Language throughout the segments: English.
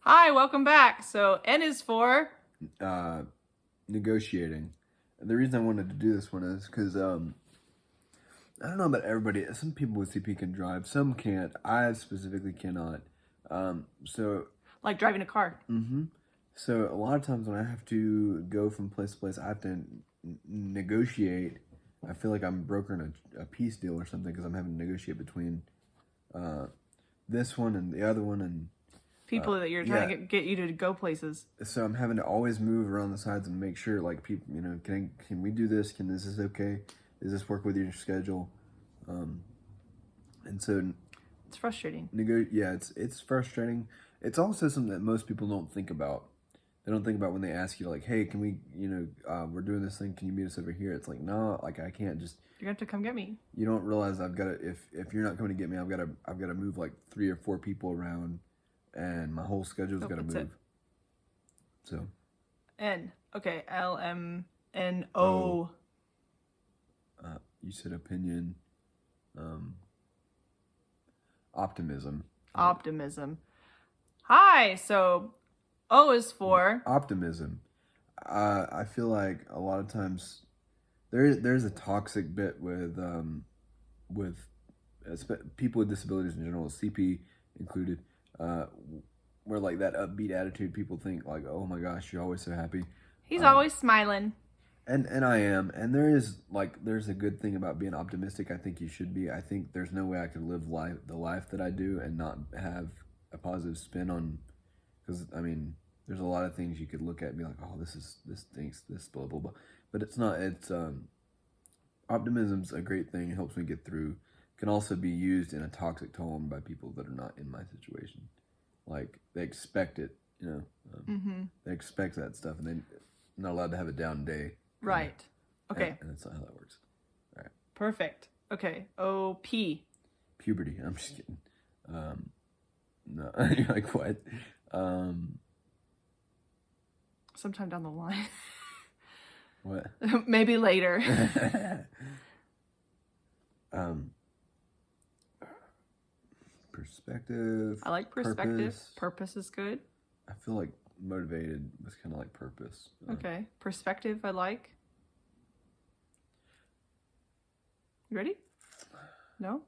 Hi, welcome back. So N is for Negotiating. The reason I wanted to do this one is because I don't know about everybody. Some people with CP can drive, some can't. I specifically cannot. So like driving a car. so a lot of times when I have to go from place to place, I have to negotiate. I feel like I'm brokering a peace deal or something because I'm having to negotiate between this one and the other one and People that you're trying to get you to go places. so I'm having to always move around the sides and make sure, like, people, can we do this? Can this is okay? Does this work with your schedule? And so It's frustrating. it's frustrating. It's also something that most people don't think about. They don't think about when they ask you, like, hey, can we, we're doing this thing. Can you meet us over here? It's like, no, like I can't just. You're gonna have to come get me. You don't realize I've got to. If you're not coming to get me, I've got to move like 3 or 4 people around. And my whole schedule's got to move. It. So. N. Okay. LMNO. You said opinion. Optimism. Optimism. Hi. So O is for optimism. I feel like a lot of times there's a toxic bit with people with disabilities in general, CP included. Where like that upbeat attitude, people think like, oh my gosh, you're always so happy. He's always smiling. And I am. And there's a good thing about being optimistic. I think you should be. I think there's no way I could live the life that I do and not have a positive spin on, because I mean, there's a lot of things you could look at and be like, oh, this stinks, this blah blah blah. But it's not. It's optimism's a great thing. It helps me get through. Can also be used in a toxic tone by people that are not in my situation. Like, they expect it, they expect that stuff, and they're not allowed to have a down day. Right. Okay. And that's not how that works. All right. Perfect. Okay. OP. Puberty. I'm just kidding. No. You're like, what? Sometime down the line. What? Maybe later. Perspective. I like perspective. Purpose is good. I feel like motivated was kind of like purpose. Okay. Perspective I like. You ready? No?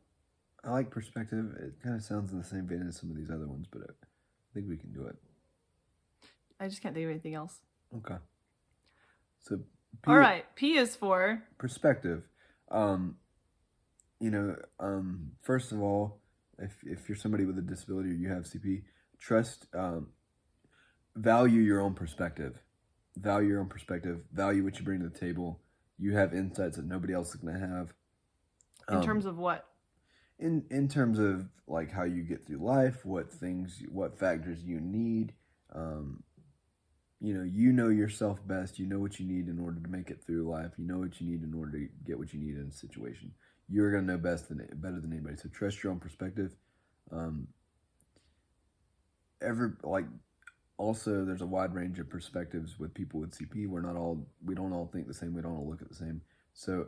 I like perspective. It kind of sounds in the same vein as some of these other ones, but I think we can do it. I just can't think of anything else. Okay. So all right. P is for perspective. First of all, if you're somebody with a disability or you have CP, value your own perspective. Value your own perspective. Value what you bring to the table. You have insights that nobody else is going to have. In terms of what? In terms of like how you get through life, what factors you need. You know yourself best. You know what you need in order to make it through life. You know what you need in order to get what you need in a situation. You're gonna know better than anybody. So trust your own perspective. Also, there's a wide range of perspectives with people with CP. We don't all think the same. We don't all look at the same. So,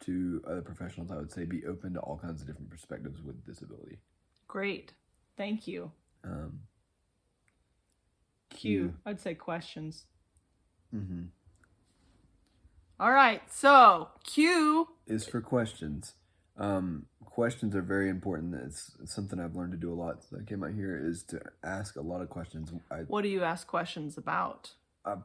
to other professionals, I would say be open to all kinds of different perspectives with disability. Great, thank you. Q. I'd say questions. All right, so Q is for questions. Questions are very important. It's something I've learned to do a lot. So I came out here is to ask a lot of questions. What do you ask questions about?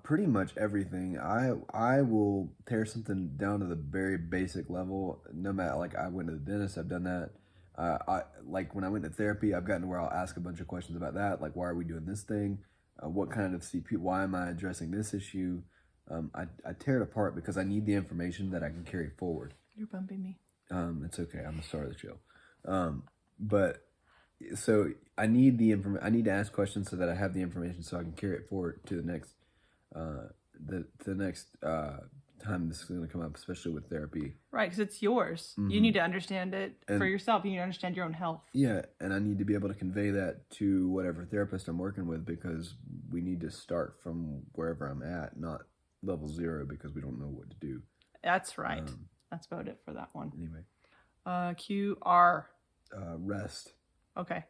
Pretty much everything. I will tear something down to the very basic level. No matter, like, I went to the dentist. I've done that. Like when I went to therapy, I've gotten to where I'll ask a bunch of questions about that. Like, why are we doing this thing? What kind of CP? Why am I addressing this issue? I tear it apart because I need the information that I can carry forward. You're bumping me. It's okay. I'm the star of the show. But so I need the I need to ask questions so that I have the information so I can carry it forward to the next, time this is going to come up, especially with therapy. Right, because it's yours. You need to understand it for yourself. You need to understand your own health. Yeah, and I need to be able to convey that to whatever therapist I'm working with because we need to start from wherever I'm at, not level 0 because we don't know what to do. That's right. That's about it for that one. Anyway. QR. Rest. Okay.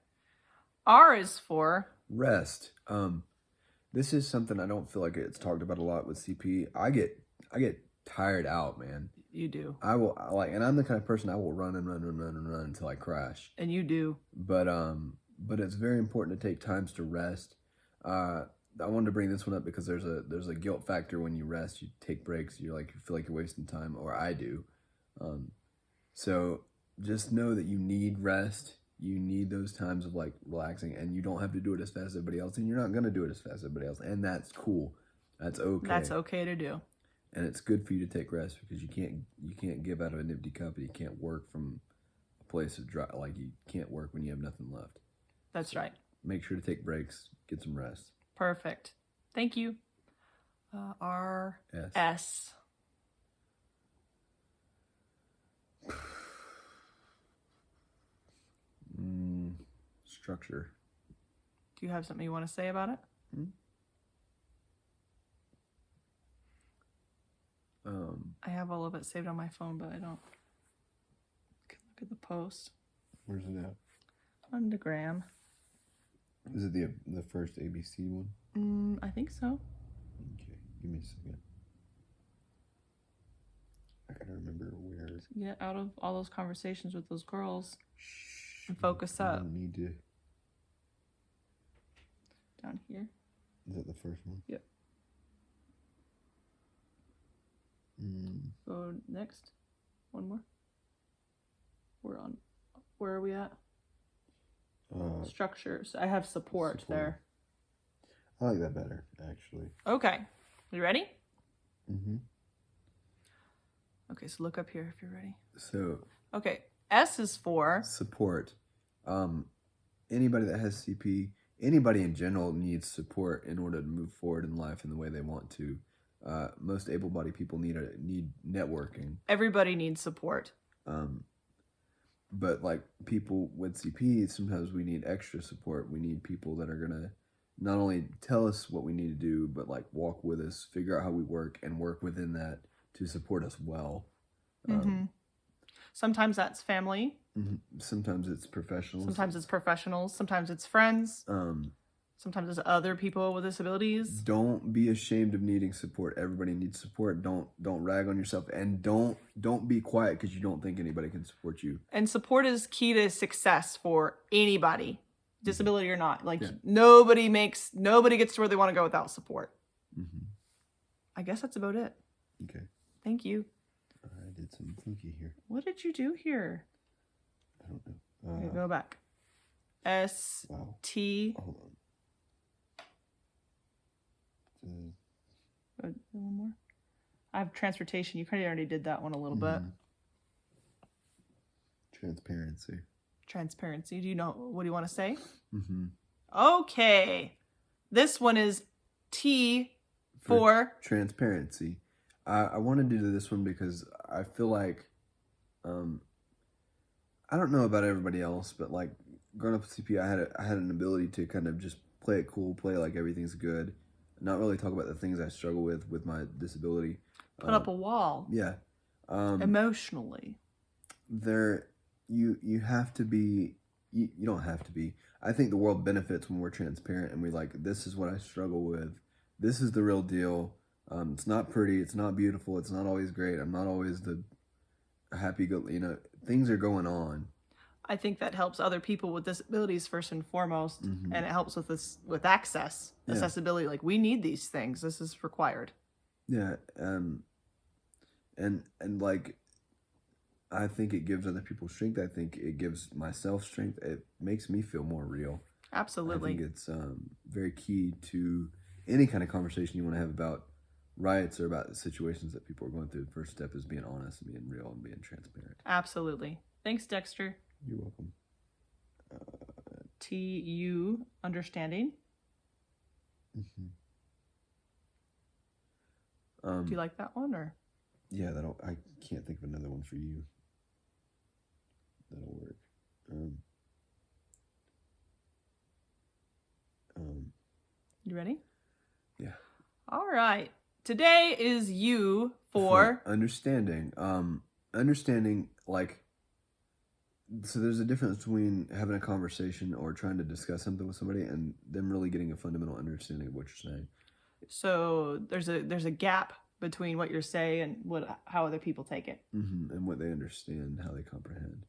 R is for? Rest. This is something I don't feel like it's talked about a lot with CP. I get tired out, man. You do. I will and I'm the kind of person I will run until I crash. And you do. But it's very important to take times to rest. I wanted to bring this one up because there's a guilt factor when you rest. You take breaks. You feel like you're wasting time, or I do. So just know that you need rest. You need those times of relaxing, and you don't have to do it as fast as everybody else, and you're not gonna do it as fast as everybody else, and that's cool. That's okay. That's okay to do. And it's good for you to take rest because you can't give out of an empty cup, and you can't work from a place of dry. You can't work when you have nothing left. That's right. Make sure to take breaks. Get some rest. Perfect. Thank you. R.S. Structure. Do you have something you want to say about it? I have all of it saved on my phone, but I don't. Look at the post. Where's it at? On the gram. Is it the first ABC one? I think so. Okay, give me a second. I gotta remember where. Get out of all those conversations with those girls and focus up. I don't need to. Down here. Is that the first one? Yep. Go next. One more. Where are we at? Structures. I have support there. I like that better, actually. Okay. You ready? Mm-hmm. Okay, so look up here if you're ready. So. Okay. S is for support. Anybody that has CP, anybody in general needs support in order to move forward in life in the way they want to. Most able-bodied people need networking. Everybody needs support. But people with CP, sometimes we need extra support. We need people that are gonna not only tell us what we need to do, but walk with us, figure out how we work, and work within that to support us well. Sometimes that's family. Sometimes it's professionals. Sometimes it's friends. Sometimes it's other people with disabilities. Don't be ashamed of needing support. Everybody needs support. Don't rag on yourself, and don't be quiet because you don't think anybody can support you. And support is key to success for anybody, disability or not. Nobody gets to where they want to go without support. I guess that's about it. Okay. Thank you. I did some thinking here. What did you do here? I don't know. Okay, go back. S T. Hold on. One more. I have transportation. You kind of already did that one a little bit. Transparency. Do you know what do you want to say? Okay. This one is T for transparency. I wanted to do this one because I feel like I don't know about everybody else, but growing up with CP, I had an ability to kind of just play it cool, play like everything's good. Not really talk about the things I struggle with my disability. Put up a wall. Yeah. Emotionally. You have to be. You don't have to be. I think the world benefits when we're transparent and we this is what I struggle with. This is the real deal. It's not pretty. It's not beautiful. It's not always great. I'm not always the happy. Things are going on. I think that helps other people with disabilities first and foremost, and it helps with accessibility. We need these things. This is required. Yeah, and I think it gives other people strength. I think it gives myself strength. It makes me feel more real. Absolutely. I think it's very key to any kind of conversation you want to have about rights or about situations that people are going through. The first step is being honest and being real and being transparent. Absolutely. Thanks, Dexter. You're welcome. TU, understanding. Do you like that one or? Yeah, I can't think of another one for you. That'll work. You ready? Yeah. All right. Today is U for understanding. Understanding So there's a difference between having a conversation or trying to discuss something with somebody and them really getting a fundamental understanding of what you're saying. So there's a gap between what you're saying and how other people take it. And what they understand, how they comprehend.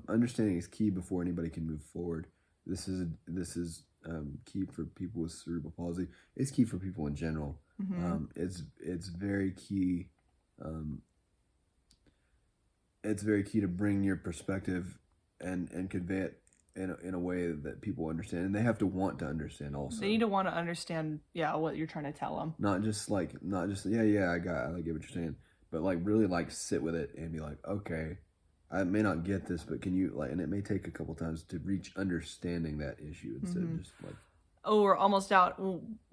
Understanding is key before anybody can move forward. This is key for people with cerebral palsy. It's key for people in general. It's very key. It's very key to bring your perspective and convey it in a way that people understand, and they have to want to understand also. They need to want to understand, what you're trying to tell them. Not just I get what you're saying, but like really like sit with it and be like, okay, I may not get this, but can you and it may take a couple times to reach understanding that issue instead of just like. Oh, we're almost out.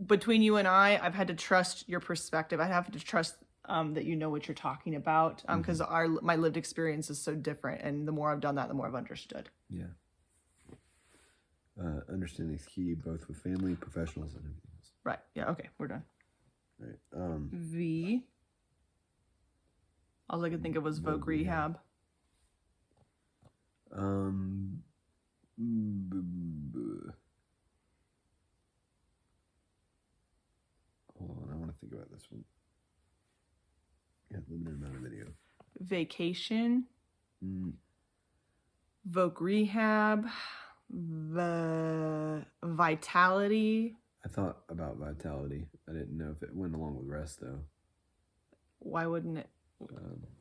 Between you and I've had to trust your perspective. I have to trust that you know what you're talking about, because my lived experience is so different, and the more I've done that, the more I've understood. Yeah. Understanding is key, both with family, professionals, and everything else. Right. Yeah. Okay. We're done. Right. V. All I could think of was Voc Rehab. Hold on, I want to think about this one. Yeah, limited amount of video. Vacation. Voc Rehab. The Vitality. I thought about Vitality. I didn't know if it went along with rest though. Why wouldn't it?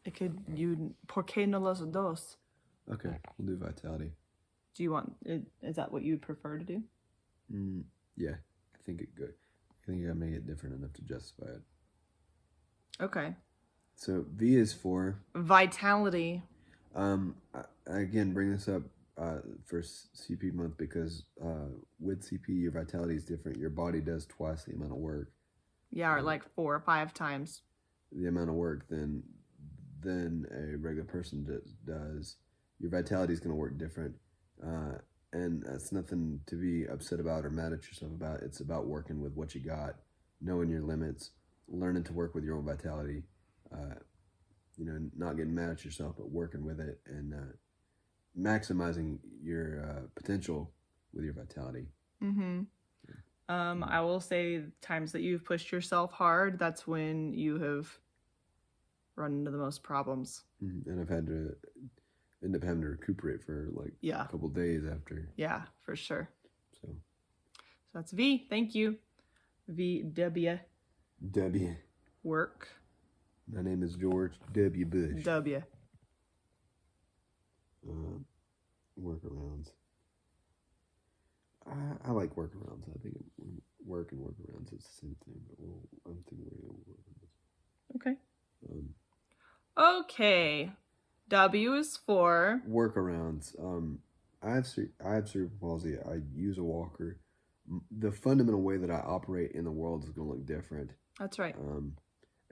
It could. ¿Por qué no los dos? Okay, we'll do Vitality. Do you want? Is that what you would prefer to do? Yeah, I think it good. I think I make it different enough to justify it. Okay. So V is for Vitality. I again bring this up for CP month because with CP your vitality is different. Your body does twice the amount of work. Yeah, or like 4 or 5 times the amount of work than a regular person does. Your vitality is going to work different, and that's nothing to be upset about or mad at yourself about. It's about working with what you got, knowing your limits, learning to work with your own vitality. Not getting mad at yourself, but working with it and maximizing your potential with your vitality. I will say times that you've pushed yourself hard, that's when you have run into the most problems. And I've had to end up having to recuperate for a couple days after. Yeah, for sure. So that's V. Thank you. VW. W. Work. My name is George W. Bush. W. Workarounds. I like workarounds. I think work and workarounds is the same thing, but I'm thinking we're going to work on this. Okay. Okay. W is for workarounds. I have cerebral palsy. I use a walker. The fundamental way that I operate in the world is going to look different. That's right.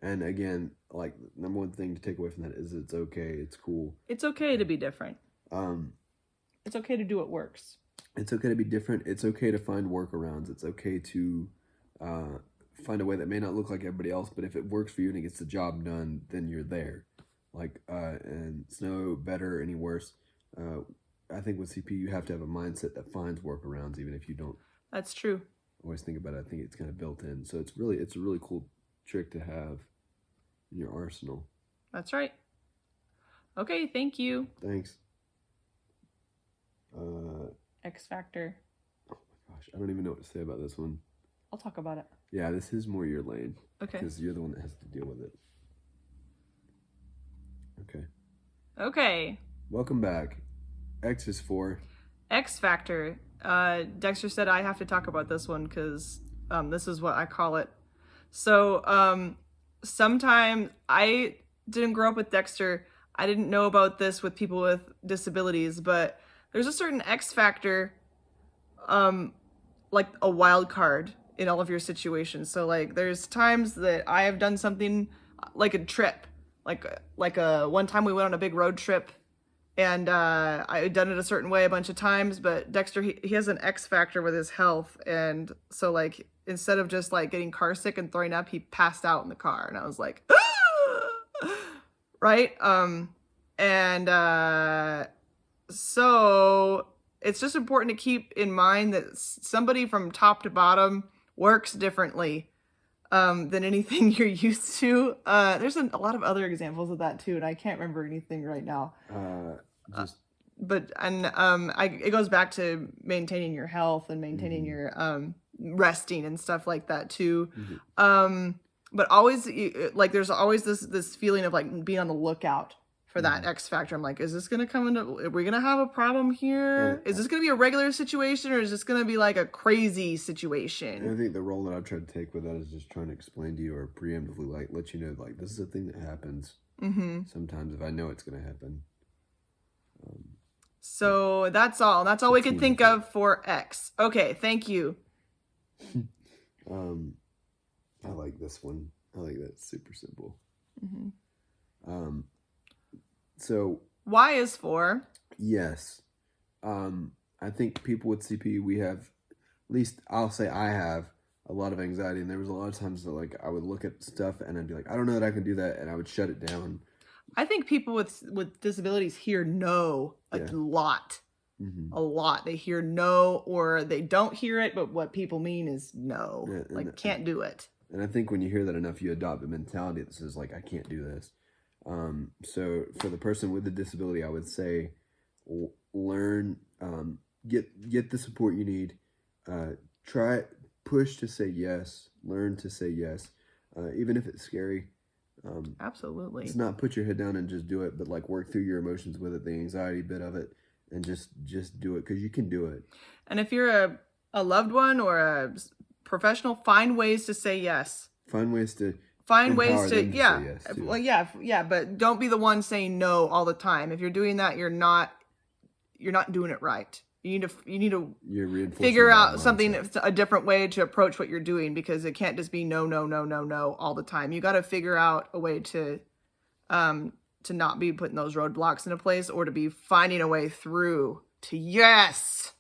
And again, number one thing to take away from that is it's okay. It's cool. It's okay to be different. It's okay to do what works. It's okay to be different. It's okay to find workarounds. It's okay to find a way that may not look like everybody else, but if it works for you and it gets the job done, then you're there. And it's no better or any worse. I think with CP, you have to have a mindset that finds workarounds, even if you don't. That's true. Always think about it. I think it's kind of built in. So it's a really cool trick to have in your arsenal. That's right. Okay, thank you. Thanks. X Factor. Oh my gosh, I don't even know what to say about this one. I'll talk about it. Yeah, this is more your lane. Okay. Because you're the one that has to deal with it. Okay. Okay. Welcome back. X is for X Factor. Dexter said I have to talk about this one because this is what I call it. So sometimes I didn't grow up with Dexter. I didn't know about this with people with disabilities, but there's a certain X factor, like a wild card in all of your situations. So there's times that I have done something like a trip, like one time we went on a big road trip, and I had done it a certain way a bunch of times, but Dexter, he has an X factor with his health, and so instead of just getting car sick and throwing up, he passed out in the car, and I was like, ah! Right? So it's just important to keep in mind that somebody from top to bottom works differently than anything you're used to. There's a lot of other examples of that too, and I can't remember anything right now. Just It goes back to maintaining your health and maintaining your resting and stuff like that too. But always like there's always this feeling of like being on the lookout for that X factor. I'm like, is this gonna come into? Are we gonna have a problem here? Is this gonna be a regular situation, or is this gonna be like a crazy situation? And I think the role that I've tried to take with that is just trying to explain to you or preemptively like let you know like this is a thing that happens sometimes if I know it's gonna happen. So that's all. That's all we could think of for X. Okay, thank you. I like this one. I like that. It's super simple. So Y is for yes. I think people with CP, we have, at least I'll say I have a lot of anxiety, and there was a lot of times that like I would look at stuff and I'd be like, I don't know that I can do that, and I would shut it down. I think people with disabilities hear no a lot. A lot. They hear no, or they don't hear it, but what people mean is no. Like, can't do it. And I think when you hear that enough, you adopt a mentality that says, like, I can't do this. So for the person with a disability, I would say learn, get the support you need. Push to say yes. Learn to say yes, even if it's scary. Absolutely. It's not put your head down and just do it, but like work through your emotions with it, the anxiety bit of it, and just do it because you can do it. And if you're a loved one or a professional, find ways to say yes. Find ways to say yes too. Well, yeah, but don't be the one saying no all the time. If you're doing that, you're not doing it right. You need to figure out something, a different way to approach what you're doing, because it can't just be no all the time. You got to figure out a way to not be putting those roadblocks into place, or to be finding a way through to yes.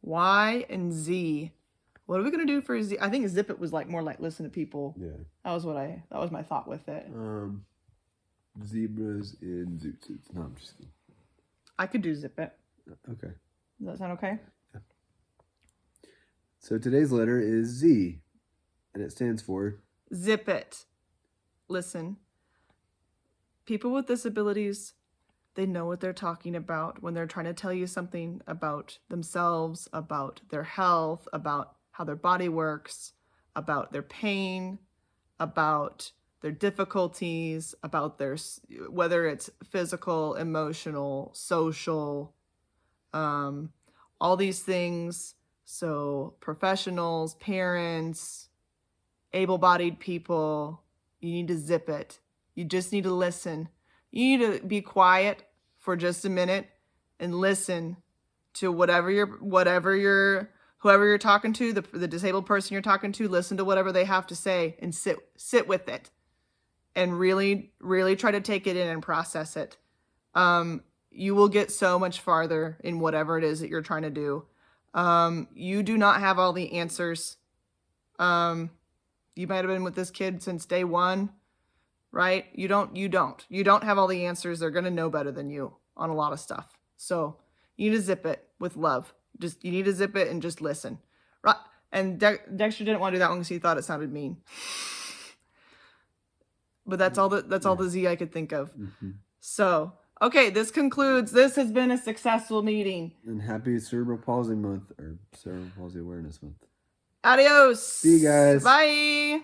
Y and Z. What are we gonna do for Z? I think zip it was like more like listen to people. Yeah. That was my thought with it. Zebras in zoot suits. No, I'm just kidding. I could do zip it. Okay. Does that sound okay? Yeah. So today's letter is Z, and it stands for zip it. Listen. People with disabilities, they know what they're talking about when they're trying to tell you something about themselves, about their health, about how their body works, about their pain, about their difficulties, about whether it's physical, emotional, social, all these things. So professionals, parents, able-bodied people, you need to zip it. You just need to listen. You need to be quiet for just a minute and listen to whoever you're talking to, the disabled person you're talking to. Listen to whatever they have to say and sit with it. And really, really try to take it in and process it. You will get so much farther in whatever it is that you're trying to do. You do not have all the answers. You might have been with this kid since day one, right? You don't have all the answers. They're going to know better than you on a lot of stuff. So you need to zip it with love. You need to zip it and just listen. Right? And Dexter didn't want to do that one because he thought it sounded mean. But that's all the Z I could think of. So, okay, this has been a successful meeting. And happy Cerebral Palsy Month, or Cerebral Palsy Awareness Month. Adios. See you guys. Bye.